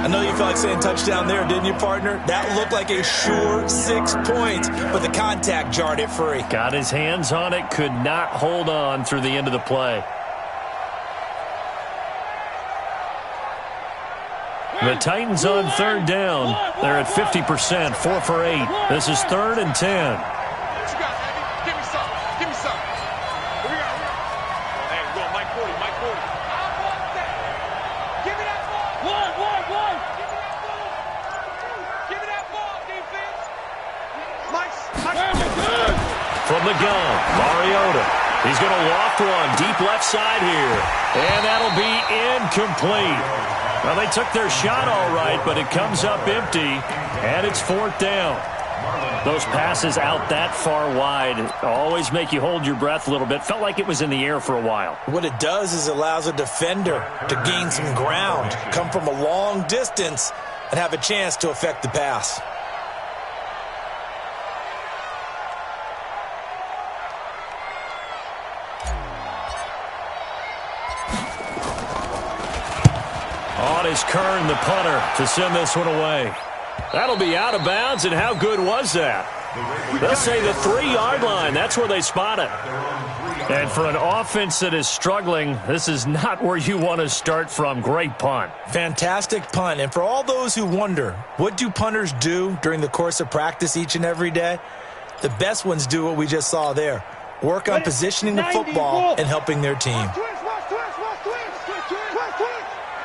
I know you felt like saying touchdown there, didn't you, partner? That looked like a sure 6 points, but the contact jarred it free.
Got his hands on it, could not hold on through the end of the play. The Titans on third down. They're at 50%, 4 for 8. This is 3rd and 10.
What you got, baby? Give me some. Give me some. Here we go. Hey, we're going Mike 40. Mike 40.
I want that. Give me that ball. One. Give me that ball. Give me that ball, defense.
Mike.
From the gun, Mariota. He's going to loft one deep left side here. And that'll be incomplete. Well, they took their shot all right, but it comes up empty, and it's 4th down. Those passes out that far wide always make you hold your breath a little bit. Felt like it was in the air for a while.
What it does is it allows a defender to gain some ground, come from a long distance, and have a chance to affect the pass.
On is Kern, the punter, to send this one away. That'll be out of bounds, and how good was that? They'll say the 3-yard line. That's where they spot it. And for an offense that is struggling, this is not where you want to start from. Great punt.
Fantastic punt. And for all those who wonder, what do punters do during the course of practice each and every day? The best ones do what we just saw there. Work on positioning the football and helping their team.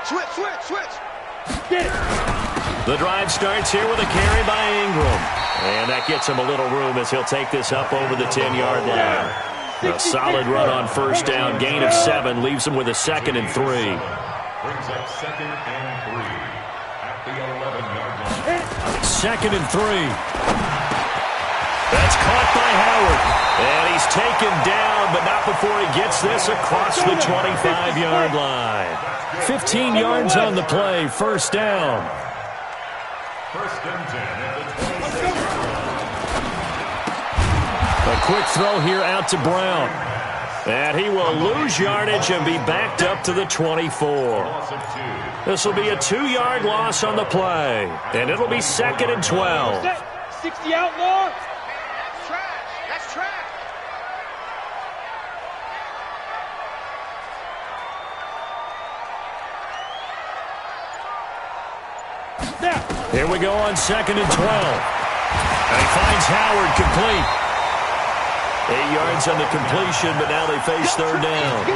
Switch.
Get it.
The drive starts here with a carry by Ingram. And that gets him a little room as he'll take this up over the 10-yard line. A solid run on first down. Gain of 7 leaves him with a 2nd and 3.
Brings up 2nd and 3 at the 11-yard line.
2nd and 3. That's caught by Howard. And he's taken down, but not before he gets this across the 25-yard line. 15 yards on the play. 1st down.
1st and 10 at the 26.
A quick throw here out to Brown. And he will lose yardage and be backed up to the 24. This will be a 2-yard loss on the play. And it'll be 2nd and 12.
60 outlaw.
That's trash.
Here we go on 2nd and 12. And he finds Howard complete. 8 yards on the completion, but now they face 3rd down.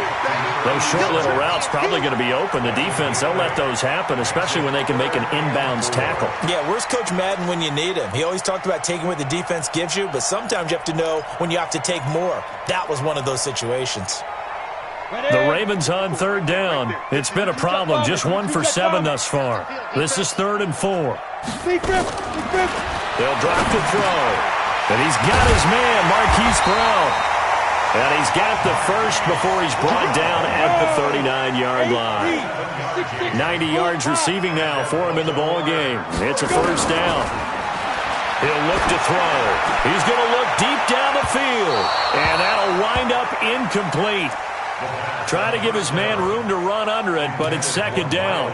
Those short little routes probably going to be open. The defense, they'll let those happen, especially when they can make an inbounds tackle.
Yeah, where's Coach Madden when you need him? He always talked about taking what the defense gives you, but sometimes you have to know when you have to take more. That was one of those situations.
The Ravens on 3rd down. It's been a problem. Just 1 for 7 thus far. This is 3rd and 4. They'll drop to throw. And he's got his man, Marquise Brown. And he's got the first before he's brought down at the 39-yard line. 90 yards receiving now for him in the ball game. It's a 1st down. He'll look to throw. He's going to look deep down the field. And that'll wind up incomplete. Try to give his man room to run under it, but it's 2nd down.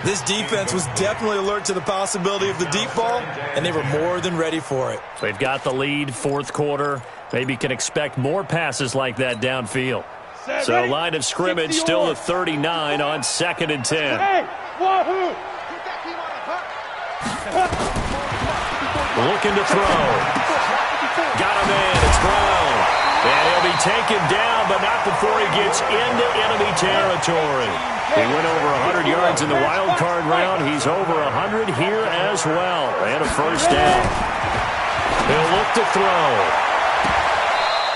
This defense was definitely alert to the possibility of the deep ball, and they were more than ready for it.
They've got the lead, 4th quarter. Maybe can expect more passes like that downfield. So line of scrimmage still the 39 on 2nd and 10.
Hey, wahoo!
Looking to throw. Got him in. It's Brown. And he'll be taken down, but not before he gets into enemy territory. He went over 100 yards in the wild card round. He's over 100 here as well. And a first down. He'll look to throw.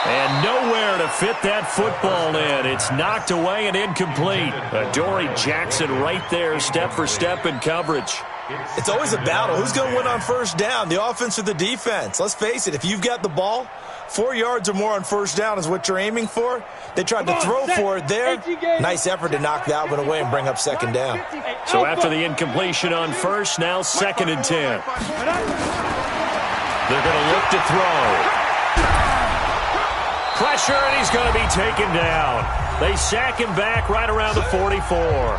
And nowhere to fit that football in. It's knocked away and incomplete. Adoree Jackson right there, step for step in coverage.
It's always a battle. Who's going to win on first down, the offense or the defense? Let's face it, if you've got the ball, 4 yards or more on first down is what you're aiming for. They tried to throw for it there. Nice effort to knock that one away and bring up second down.
So after the incompletion on first, now 2nd and 10. They're going to look to throw. Pressure, and he's going to be taken down. They sack him back right around the 44.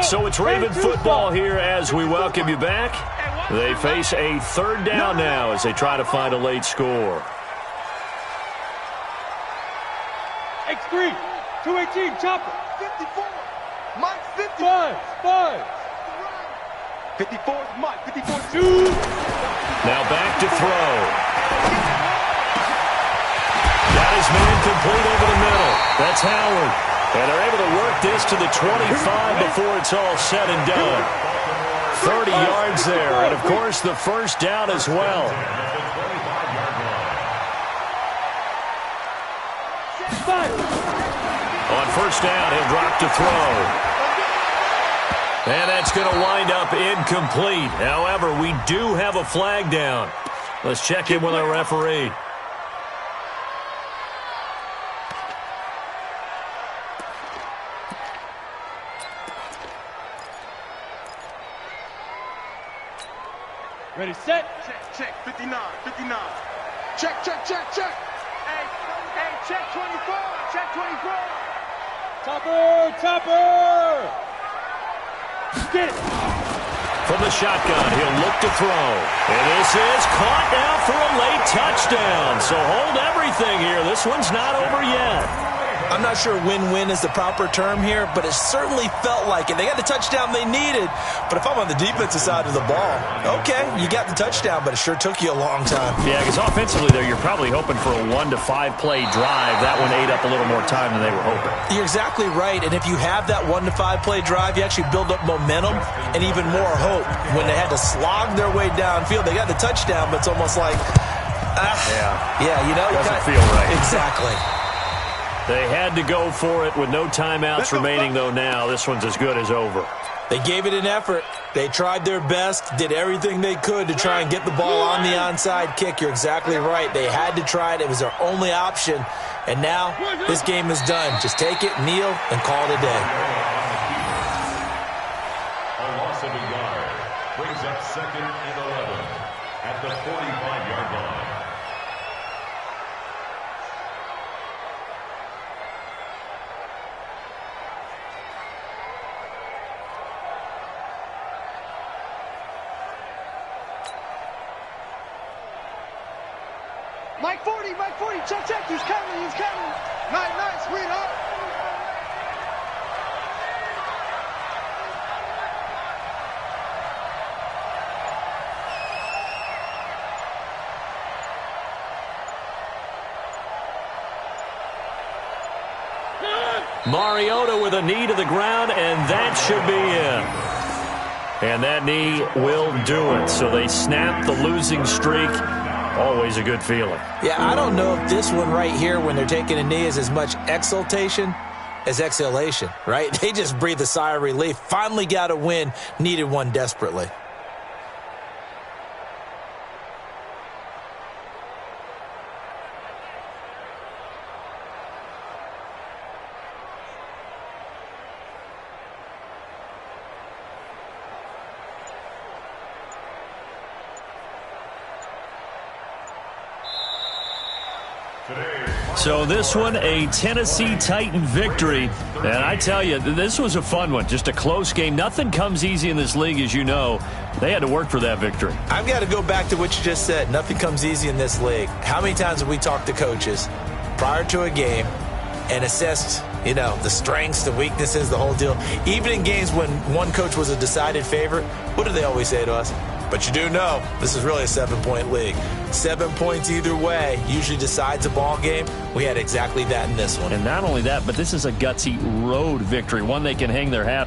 So it's Raven football here as we welcome you back. They face a third down now as they try to find a late score.
X3, 218, chopper.
54. Mike, 50.
5.
54 is Mike. 54 is 2.
Now back to throw. Got his man complete over the middle. That's Howard. And they're able to work this to the 25 before it's all said and done. 30 yards there. And, of course, the first down as well. On first down, he'll drop to throw. And that's going to wind up incomplete. However, we do have a flag down. Let's check in with our referee.
Ready, set.
Check. 59. Check. Hey, check 24. Check 24.
Topper. Get it.
From the shotgun, he'll look to throw. And this is caught now for a late touchdown. So hold everything here. This one's not over yet.
I'm not sure win-win is the proper term here, but it certainly felt like it. They got the touchdown they needed, but if I'm on the defensive side of the ball, okay, you got the touchdown, but it sure took you a long time.
Yeah, because offensively there, you're probably hoping for a 1 to 5 play drive. That one ate up a little more time than they were hoping.
You're exactly right, and if you have that 1 to 5 play drive, you actually build up momentum and even more hope. When they had to slog their way downfield, they got the touchdown, but it's almost like,
doesn't feel right.
Exactly.
They had to go for it with no timeouts remaining, though. Now this one's as good as over.
They gave it an effort. They tried their best, did everything they could to try and get the ball on the onside kick. You're exactly right. They had to try it. It was their only option. And now this game is done. Just take it, kneel, and call it a day.
A loss of a yard brings up 2nd and 11 at the 45-yard line.
Mike 40. Check. He's coming. Nice, sweetheart.
Mariota with a knee to the ground, and that should be in. And that knee will do it. So they snap the losing streak. Always a good feeling.
Yeah, I don't know if this one right here, when they're taking a knee, is as much exultation as exhalation, right? They just breathe a sigh of relief. Finally got a win. Needed one desperately.
So this one, a Tennessee Titan victory. And I tell you, this was a fun one. Just a close game. Nothing comes easy in this league, as you know. They had to work for that victory.
I've got to go back to what you just said. Nothing comes easy in this league. How many times have we talked to coaches prior to a game and assessed, the strengths, the weaknesses, the whole deal? Even in games when one coach was a decided favorite, what do they always say to us? But you do know this is really a 7-point league. 7 points either way usually decides a ball game. We had exactly that in this one.
And not only that, but this is a gutsy road victory, one they can hang their hat